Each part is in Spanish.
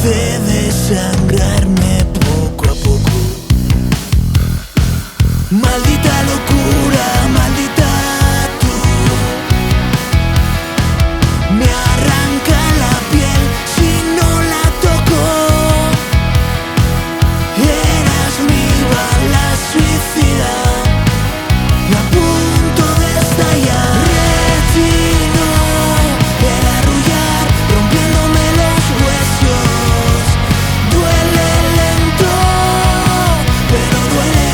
hace desangrarme poco a poco. Maldita locura, maldita tú, me arranca la piel si no la toco. Eras mi bala suicida y a punto de estallar. Retino el arrullar, rompiéndome los huesos. Duele lento, pero duele,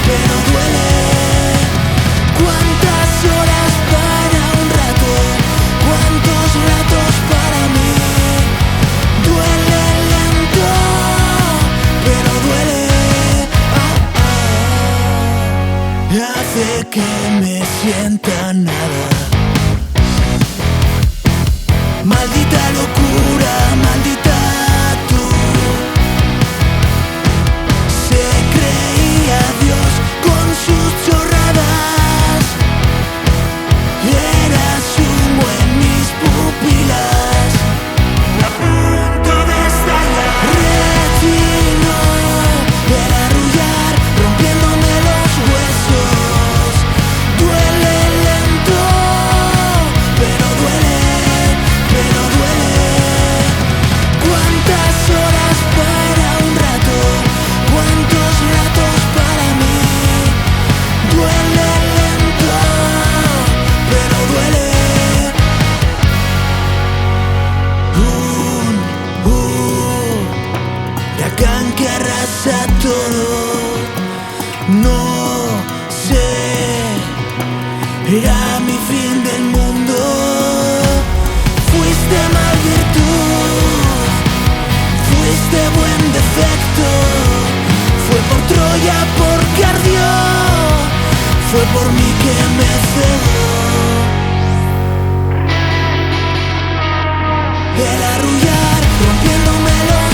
pero duele. ¿Cuántas horas para un rato? ¿Cuántos ratos para mí? Duele lento, pero duele. Hace que me sienta nada. Maldita locura, maldita tú. Se creía Dios con sus chorradas. Eras humo en mis pupilas, a punto de estallar. Retino el arrullar, rompiéndome los huesos. Duele lento, pero duele, pero duele. ¿Cuántas horas para un rato? ¿Cuántos ratos para mí? Duele lento, pero duele. Huracán que arrasa todo. No sé, era mi fin del mundo. Fuiste mal virtud, fuiste buen defecto. Fue por Troya porque ardió, fue por mí que me cegó. El arrullar, rompiéndome los